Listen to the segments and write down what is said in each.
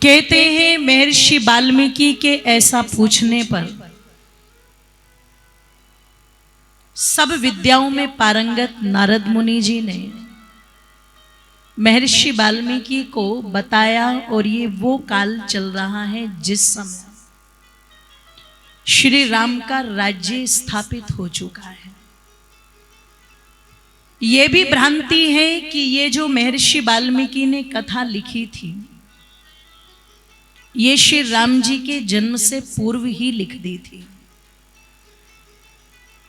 कहते हैं महर्षि वाल्मीकि के ऐसा पूछने पर सब विद्याओं में पारंगत नारद मुनि जी ने महर्षि वाल्मीकि को बताया, और ये वो काल चल रहा है जिस समय श्री राम का राज्य स्थापित हो चुका है। ये भी भ्रांति है कि ये जो महर्षि वाल्मीकि ने कथा लिखी थी ये श्री राम जी के जन्म से पूर्व ही लिख दी थी।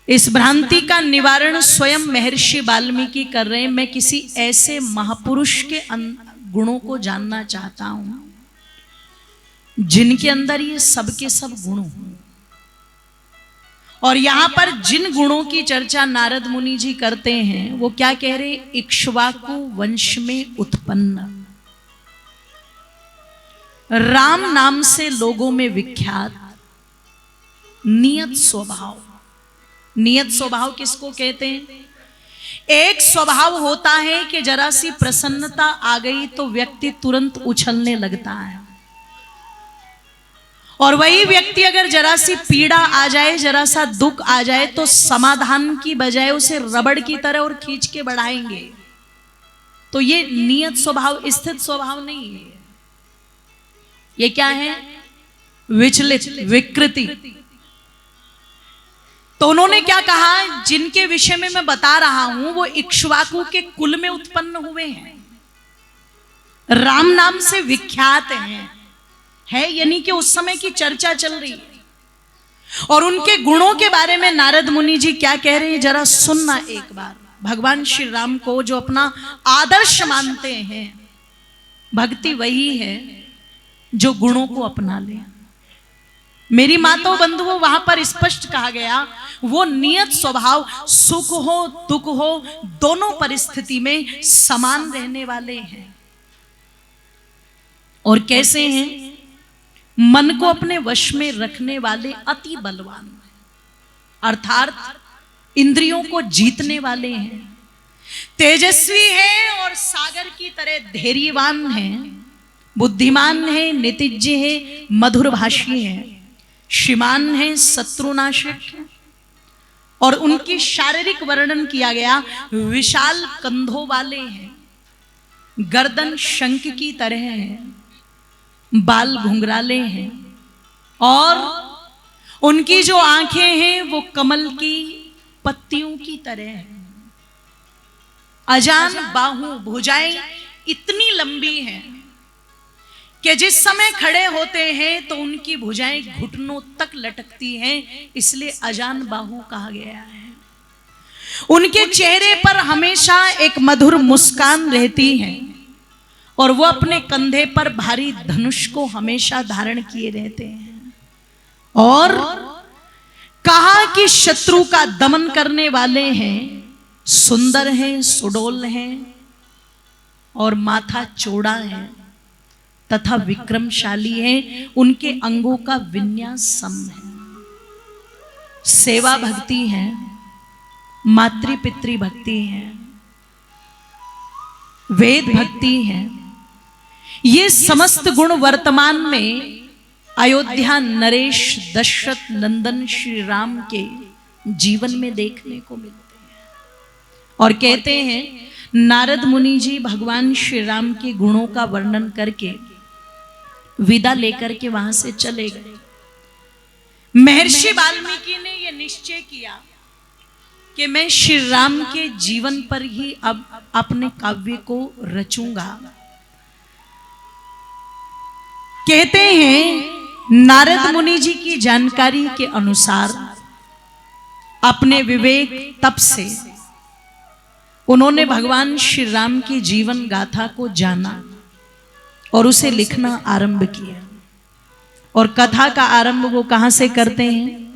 इस भ्रांति का निवारण स्वयं महर्षि वाल्मीकि कर रहे हैं। मैं किसी ऐसे महापुरुष के गुणों को जानना चाहता हूं जिनके अंदर ये सब के सब गुण हों। और यहां पर जिन गुणों की चर्चा नारद मुनि जी करते हैं वो क्या कह रहे? इक्ष्वाकु वंश में उत्पन्न, राम नाम से लोगों में विख्यात, नियत स्वभाव। नियत स्वभाव किसको कहते हैं? एक स्वभाव होता है कि जरा सी प्रसन्नता आ गई तो व्यक्ति तुरंत उछलने लगता है, और वही व्यक्ति अगर जरा सी पीड़ा आ जाए, जरा सा दुख आ जाए तो समाधान की बजाय उसे रबड़ की तरह और खींच के बढ़ाएंगे। तो ये नियत स्वभाव, स्थिर स्वभाव नहीं है। ये क्या है? विचलित, विकृति। तो उन्होंने क्या कहा? जिनके विषय में मैं बता रहा हूं वो इक्ष्वाकु के कुल में उत्पन्न हुए हैं, राम नाम से विख्यात है यानी कि उस समय की चर्चा चल रही है। और उनके गुणों के बारे में नारद मुनि जी क्या कह रहे हैं जरा सुनना एक बार। भगवान श्री राम को जो अपना आदर्श मानते हैं, भक्ति वही है जो गुणों को अपना ले। मेरी माताओं बंधुओं, वहां पर स्पष्ट कहा गया वो नियत स्वभाव, सुख हो दुख हो दोनों परिस्थिति में समान रहने वाले हैं। और कैसे हैं? मन को अपने वश में रखने वाले अति बलवान, अर्थात इंद्रियों को जीतने वाले हैं, तेजस्वी हैं और सागर की तरह धैर्यवान हैं, बुद्धिमान है, नितिज्ञ है, मधुर भाषी है, श्रीमान है, शत्रुनाशक है। और उनकी शारीरिक वर्णन किया गया, विशाल कंधों वाले हैं, गर्दन शंख की तरह है, बाल घुंघराले हैं, और उनकी जो आंखें हैं वो कमल की पत्तियों की तरह हैं। अजान बाहु, भुजाएं इतनी लंबी हैं कि जिस समय खड़े होते हैं तो उनकी भुजाएं घुटनों तक लटकती हैं, इसलिए अजान बाहु कहा गया है। उनके चेहरे पर हमेशा एक मधुर मुस्कान रहती है, और वो अपने कंधे पर भारी धनुष को हमेशा धारण किए रहते हैं। और कहा कि शत्रु का दमन करने वाले हैं, सुंदर हैं, सुडोल हैं, और माथा चौड़ा है तथा विक्रमशाली है। उनके अंगों का विन्यास सम है, सेवा भक्ति है, मातृ पितृ भक्ति है, वेद भक्ति है। ये समस्त गुण वर्तमान में अयोध्या नरेश दशरथ नंदन श्री राम के जीवन में देखने को मिलते हैं। और कहते हैं नारद मुनि जी भगवान श्री राम के गुणों का वर्णन करके विदा लेकर के वहां से चले गए। महर्षि वाल्मीकि ने यह निश्चय किया कि मैं श्री राम के जीवन पर ही अब अपने काव्य को रचूंगा। कहते हैं नारद मुनि जी की जानकारी के अनुसार अपने विवेक तप से उन्होंने भगवान श्री राम की जीवन गाथा को जाना और उसे लिखना आरंभ किया। और कथा का आरंभ वो कहां से करते हैं?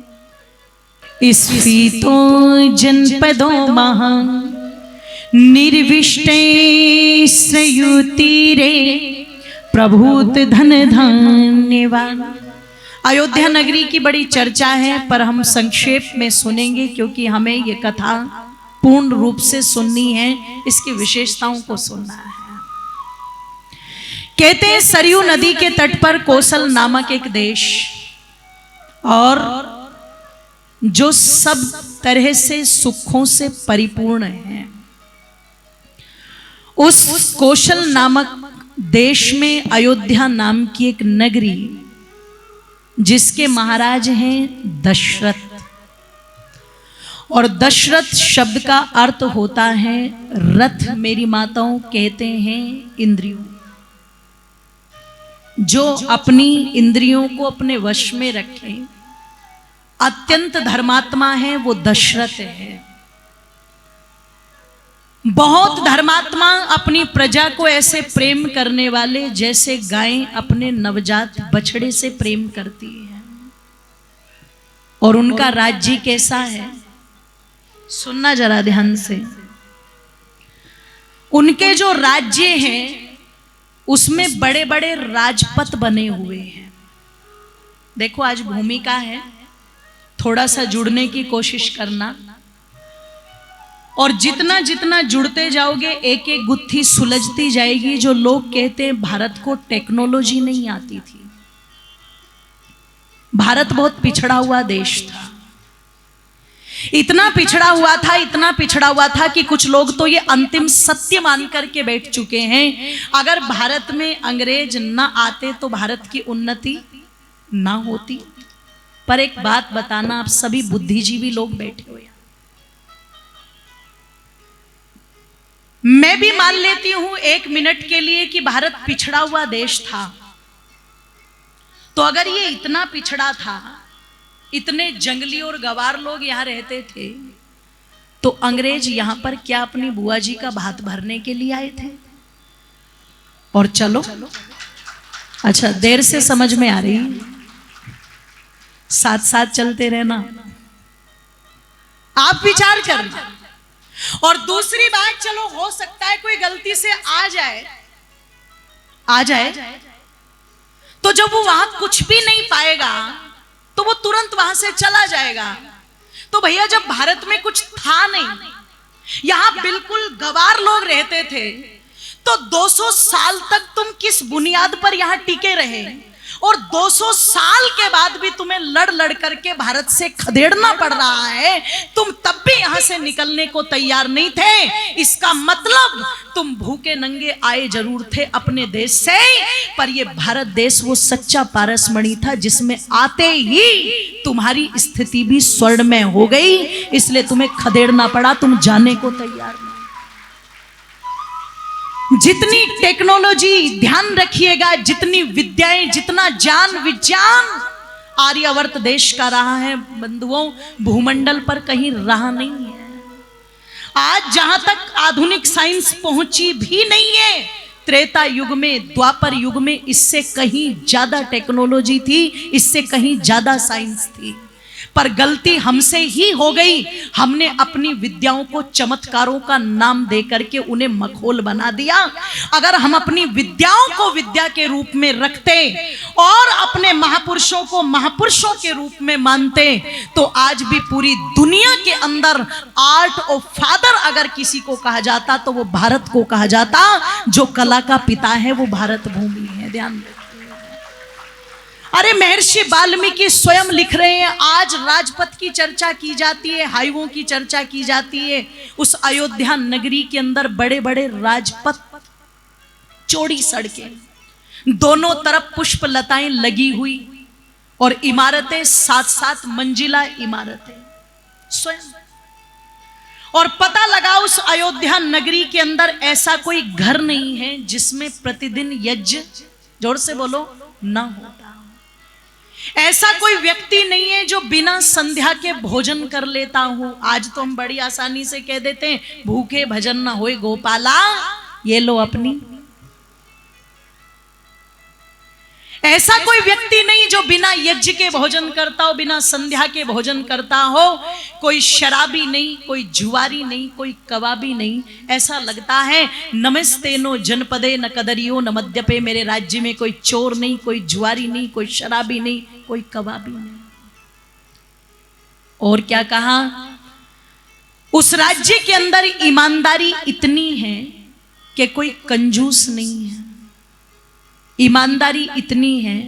स्फीतो जनपदों महान निर्विष्टे श्रयुतीरे प्रभूत धन धन्यवान। अयोध्या नगरी की बड़ी चर्चा है, पर हम संक्षेप में सुनेंगे क्योंकि हमें ये कथा पूर्ण रूप से सुननी है, इसकी विशेषताओं को सुनना है। कहते हैं सरयू नदी के तट पर कौशल नामक एक देश, और जो सब तरह से सुखों से परिपूर्ण है, उस कौशल नामक देश में अयोध्या नाम की एक नगरी, जिसके महाराज हैं दशरथ, और दशरथ शब्द का अर्थ होता है रथ। मेरी माताओं कहते हैं इंद्रियों। जो अपनी इंद्रियों को अपने वश में रखे, अत्यंत धर्मात्मा है, वो दशरथ है। बहुत धर्मात्मा अपनी प्रजा को ऐसे प्रेम करने वाले, जैसे गायें अपने नवजात बछड़े से प्रेम करती है। और उनका राज्य कैसा है, सुनना जरा ध्यान से। उनके जो राज्य हैं उसमें बड़े बड़े राजपथ बने हुए हैं। देखो आज भूमिका है, थोड़ा सा जुड़ने की कोशिश करना, और जितना जितना जुड़ते जाओगे एक एक गुत्थी सुलझती जाएगी। जो लोग कहते हैं भारत को टेक्नोलॉजी नहीं आती थी, भारत बहुत पिछड़ा हुआ देश था। इतना पिछड़ा हुआ था, इतना पिछड़ा हुआ था कि कुछ लोग तो ये अंतिम सत्य मान करके बैठ चुके हैं, अगर भारत में अंग्रेज ना आते तो भारत की उन्नति ना होती। पर एक बात बताना, आप सभी बुद्धिजीवी लोग बैठे हुए, मैं भी मान लेती हूं एक मिनट के लिए कि भारत पिछड़ा हुआ देश था। तो अगर ये इतना पिछड़ा था, इतने जंगली और गवार लोग यहां रहते थे, तो अंग्रेज यहां पर क्या अपनी बुआ जी का भात भरने के लिए आए थे? और चलो, अच्छा देर से समझ में आ रही, साथ साथ चलते रहना, आप विचार करना। और दूसरी बात, चलो हो सकता है कोई गलती से आ जाए, तो जब वो वहां कुछ भी नहीं पाएगा तो वो तुरंत वहां से चला जाएगा। तो भैया जब भारत में कुछ था नहीं, यहां बिल्कुल गवार लोग रहते थे, तो 200 साल तक तुम किस बुनियाद पर यहां टिके रहे? और 200 साल के बाद भी तुम्हें लड़ लड़ करके भारत से खदेड़ना पड़ रहा है, तुम तब भी यहां से निकलने को तैयार नहीं थे। इसका मतलब तुम भूखे नंगे आए जरूर थे अपने देश से, पर ये भारत देश वो सच्चा पारसमणि था जिसमें आते ही तुम्हारी स्थिति भी स्वर्णमय हो गई, इसलिए तुम्हें खदेड़ना पड़ा, तुम जाने को तैयार नहीं। जितनी टेक्नोलॉजी, ध्यान रखिएगा, जितनी विद्याएं, जितना ज्ञान विज्ञान आर्यावर्त देश का रहा है बंधुओं, भूमंडल पर कहीं रहा नहीं है। आज जहां तक आधुनिक साइंस पहुंची भी नहीं है, त्रेता युग में, द्वापर युग में इससे कहीं ज्यादा टेक्नोलॉजी थी, इससे कहीं ज्यादा साइंस थी। पर गलती हमसे ही हो गई, हमने अपनी विद्याओं को चमत्कारों का नाम दे करके उन्हें मखौल बना दिया। अगर हम अपनी विद्याओं को विद्या के रूप में रखते और अपने महापुरुषों को महापुरुषों के रूप में मानते, तो आज भी पूरी दुनिया के अंदर आर्ट ऑफ फादर अगर किसी को कहा जाता तो वो भारत को कहा जाता। जो कला का पिता है वो भारत भूमि है, ध्यान रखिए। अरे महर्षि वाल्मीकि स्वयं लिख रहे हैं, आज राजपथ की चर्चा की जाती है, हाईवों की चर्चा की जाती है। उस अयोध्या नगरी के अंदर बड़े बड़े राजपथ, चौड़ी सड़कें, दोनों तरफ पुष्प लताएं लगी हुई, और इमारतें 7-7 मंजिला इमारतें स्वयं। और पता लगा उस अयोध्या नगरी के अंदर ऐसा कोई घर नहीं है जिसमें प्रतिदिन यज्ञ, जोर से बोलो, ना होता। ऐसा कोई व्यक्ति नहीं है जो बिना संध्या के भोजन कर लेता हूं। आज तो हम बड़ी आसानी से कह देते हैं, भूखे भजन न होए गोपाला, ये लो अपनी। ऐसा कोई व्यक्ति नहीं जो बिना यज्ञ के भोजन करता हो, बिना संध्या के भोजन करता हो। कोई शराबी नहीं, कोई जुआरी नहीं, कोई कबाबी नहीं। ऐसा लगता है नमस्ते नो जनपदे न कदरियो न मद्यपे, मेरे राज्य में कोई चोर नहीं, कोई जुआरी नहीं, कोई शराबी नहीं, कोई कबाबी नहीं। और क्या कहा, उस राज्य के अंदर ईमानदारी इतनी है कि कोई कंजूस नहीं है। ईमानदारी इतनी है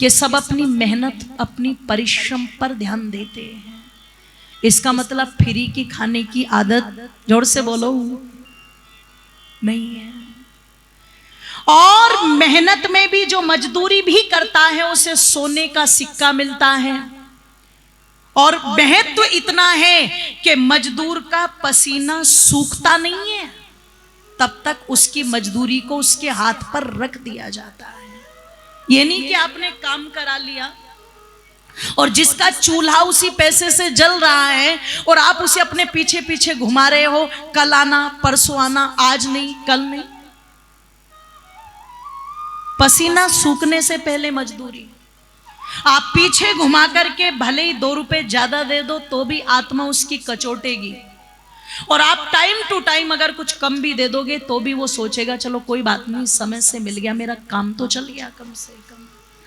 कि सब अपनी मेहनत, अपनी परिश्रम पर ध्यान देते हैं। इसका मतलब फ्री की खाने की आदत, जोर से बोलो, नहीं है। और मेहनत में भी जो मजदूरी भी करता है उसे सोने का सिक्का मिलता है। और महत्व तो इतना है कि मजदूर का पसीना सूखता नहीं है, तब तक उसकी मजदूरी को उसके हाथ पर रख दिया जाता है। ये नहीं कि आपने काम करा लिया और जिसका चूल्हा उसी पैसे से जल रहा है और आप उसे अपने पीछे पीछे घुमा रहे हो, कल आना, परसों आना, आज नहीं, कल नहीं। पसीना सूखने से पहले मजदूरी। आप पीछे घुमा करके भले ही 2 रुपए ज्यादा दे दो तो भी आत्मा उसकी कचोटेगी, और आप टाइम टू टाइम अगर कुछ कम भी दे दोगे तो भी वो सोचेगा चलो कोई बात नहीं, समय से मिल गया, मेरा काम तो चल गया कम से कम।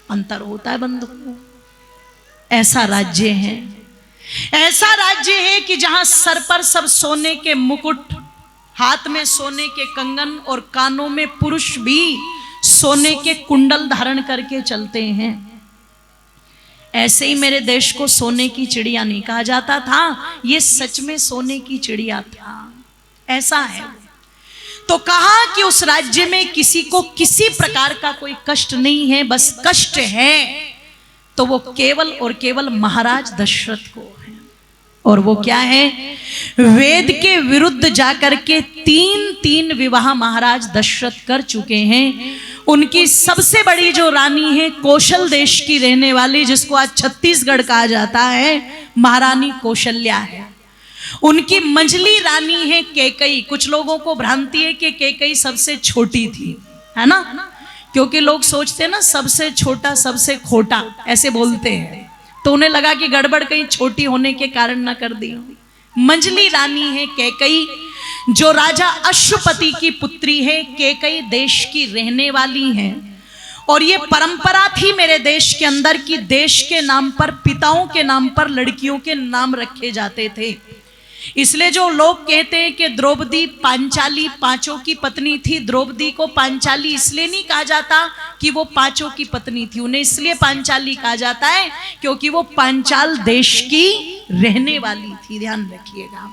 अंतर होता है बंधुओं। ऐसा राज्य है, ऐसा राज्य है कि जहां सर पर सब सोने के मुकुट, हाथ में सोने के कंगन और कानों में पुरुष भी सोने के कुंडल धारण करके चलते हैं। ऐसे ही मेरे देश को सोने की चिड़िया नहीं कहा जाता था, ये सच में सोने की चिड़िया था। ऐसा है। तो कहा कि उस राज्य में किसी को किसी प्रकार का कोई कष्ट नहीं है, बस कष्ट है तो वो केवल और केवल महाराज दशरथ को है। और वो क्या है? वेद के विरुद्ध जाकर के 3 विवाह महाराज दशरथ कर चुके हैं। उनकी सबसे बड़ी जो रानी है, कौशल देश की रहने वाली, जिसको आज छत्तीसगढ़ कहा जाता है, महारानी कौशल्या है। उनकी मंझली रानी है कैकई। कुछ लोगों को भ्रांति है कि कैकई सबसे छोटी थी, है ना, क्योंकि लोग सोचते हैं ना सबसे छोटा सबसे खोटा, ऐसे बोलते हैं, तो उन्हें लगा कि गड़बड़ कहीं छोटी होने के कारण न कर दी। मंझली रानी है कैकई, जो राजा अश्वपति की पुत्री है। कैकई देश की रहने वाली है। और ये परंपरा थी मेरे देश के अंदर कि देश के नाम पर, पिताओं के नाम पर लड़कियों के नाम रखे जाते थे। इसलिए जो लोग कहते हैं कि द्रौपदी पांचाली 5 की पत्नी थी, द्रौपदी को पांचाली इसलिए नहीं कहा जाता कि वो 5 की पत्नी थी, उन्हें इसलिए पांचाली कहा जाता है क्योंकि वो पांचाल देश की रहने वाली थी। ध्यान रखिएगा।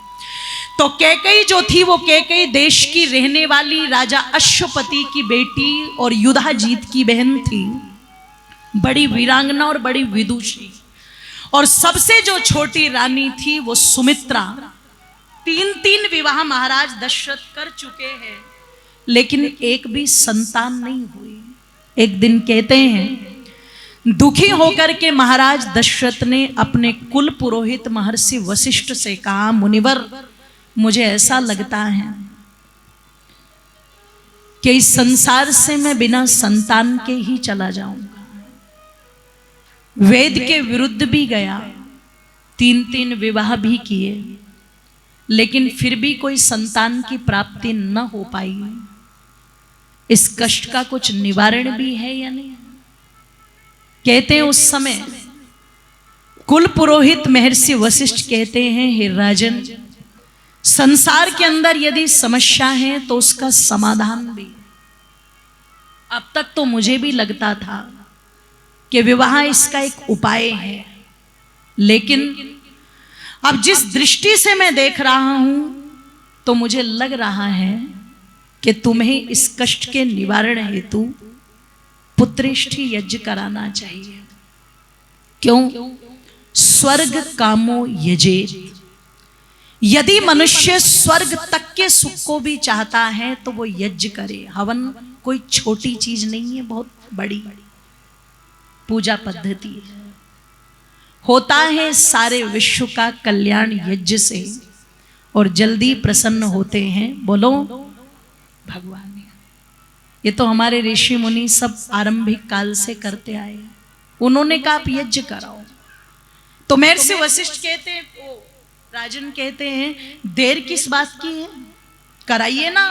तो कैकई जो थी वो कैकई देश की रहने वाली राजा अश्वपति की बेटी और युधाजीत की बहन थी। बड़ी वीरांगना और बड़ी विदुषी। और सबसे जो छोटी रानी थी वो सुमित्रा। 3 विवाह महाराज दशरथ कर चुके हैं, लेकिन एक भी संतान नहीं हुई। एक दिन कहते हैं दुखी होकर के महाराज दशरथ ने अपने कुल पुरोहित महर्षि वशिष्ठ से कहा, मुनिवर, मुझे ऐसा लगता है कि इस संसार से मैं बिना संतान के ही चला जाऊंगा। वेद के विरुद्ध भी गया, 3 विवाह भी किए, लेकिन फिर भी कोई संतान की प्राप्ति न हो पाई। इस कष्ट का कुछ निवारण भी है या नहीं? कहते हैं उस समय कुल पुरोहित महर्षि वशिष्ठ कहते हैं, हे राजन, संसार के अंदर यदि समस्या है तो उसका समाधान भी। अब तक तो मुझे भी लगता था कि विवाह इसका एक उपाय है, लेकिन अब जिस दृष्टि से मैं देख रहा हूं तो मुझे लग रहा है कि तुम्हें इस कष्ट के निवारण हेतु पुत्रेष्ठी यज्ञ कराना चाहिए। क्यों? स्वर्ग कामो यजेत। यदि मनुष्य स्वर्ग तक के सुख को भी चाहता है तो वो यज्ञ करे। हवन कोई छोटी चीज नहीं है, बहुत बड़ी पूजा पद्धति है। होता है सारे विश्व का कल्याण यज्ञ से, और जल्दी प्रसन्न होते हैं, बोलो भगवान। ये तो हमारे ऋषि मुनि सब आरंभिक काल से करते आए हैं। उन्होंने कहा आप यज्ञ कराओ। तो महर्षि वशिष्ठ कहते हैं, ओ राजन कहते हैं, देर किस बात की है, कराइए ना।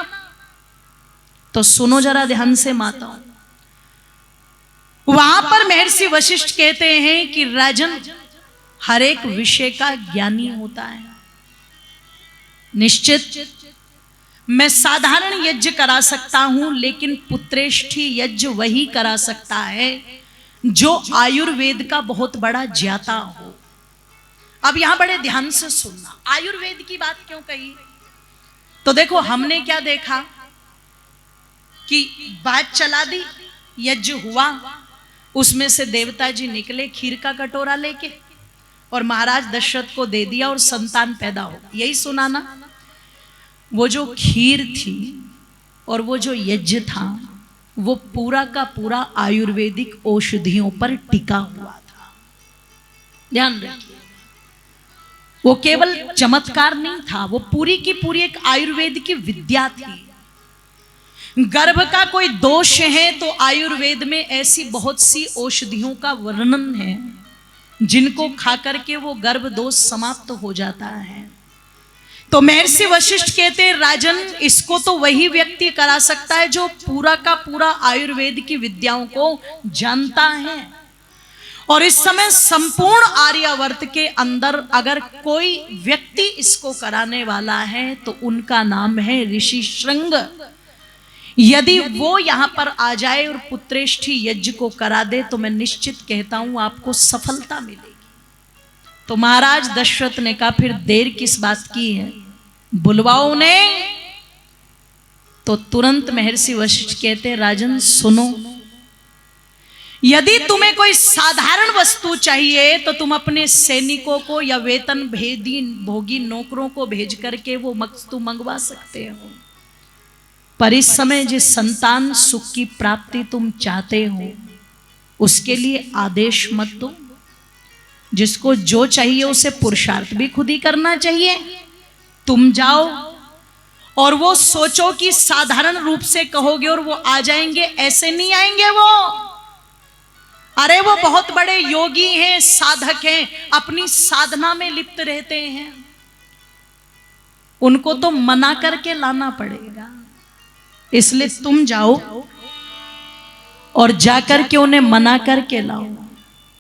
तो सुनो जरा ध्यान से माताओं। वहां पर महर्षि वशिष्ठ कहते हैं कि राजन, हर एक विषय का ज्ञानी होता है। निश्चित मैं साधारण यज्ञ करा सकता हूं, लेकिन पुत्रेष्ठी यज्ञ वही करा सकता है जो आयुर्वेद का बहुत बड़ा ज्ञाता हो। अब यहां बड़े ध्यान से सुनना, आयुर्वेद की बात क्यों कही? तो देखो, हमने क्या देखा कि बात चला दी, यज्ञ हुआ, उसमें से देवता जी निकले खीर का कटोरा लेके और महाराज दशरथ को दे दिया और संतान पैदा हो। यही सुना ना? वो जो खीर थी और वो जो यज्ञ था, वो पूरा का पूरा आयुर्वेदिक औषधियों पर टिका हुआ था। ध्यान रखिए, वो केवल चमत्कार नहीं था, वो पूरी की पूरी एक आयुर्वेद की विद्या थी। गर्भ का कोई दोष है तो आयुर्वेद में ऐसी बहुत सी औषधियों का वर्णन है जिनको खाकर के वो गर्भ दोष समाप्त हो जाता है। तो महर्षि वशिष्ठ कहते हैं, राजन, इसको तो वही व्यक्ति करा सकता है जो पूरा का पूरा आयुर्वेद की विद्याओं को जानता है। और इस समय संपूर्ण आर्यावर्त के अंदर अगर कोई व्यक्ति इसको कराने वाला है तो उनका नाम है ऋषि श्रृंग। यदि वो यहां पर आ जाए और पुत्रेष्ठी यज्ञ को करा दे तो मैं निश्चित कहता हूं आपको सफलता मिलेगी। तो महाराज दशरथ ने कहा, फिर देर किस बात की है, बुलवाओ उन्हें। तो तुरंत महर्षि वशिष्ठ कहते, राजन सुनो, यदि तुम्हें कोई साधारण वस्तु चाहिए तो तुम अपने सैनिकों को या वेतन भेदी भोगी नौकरों को भेज करके वो वस्तु मंगवा सकते हो, पर इस समय जिस संतान सुख की प्राप्ति तुम चाहते हो उसके लिए आदेश मत दो। जिसको जो चाहिए उसे पुरुषार्थ भी खुद ही करना चाहिए। तुम जाओ और वो सोचो कि साधारण रूप से कहोगे और वो आ जाएंगे, ऐसे नहीं आएंगे वो। अरे वो बहुत बड़े योगी हैं, साधक हैं, अपनी साधना में लिप्त रहते हैं, उनको तो मना करके लाना पड़ेगा। इसलिए तुम जाओ और जाकर के उन्हें मना करके लाओ।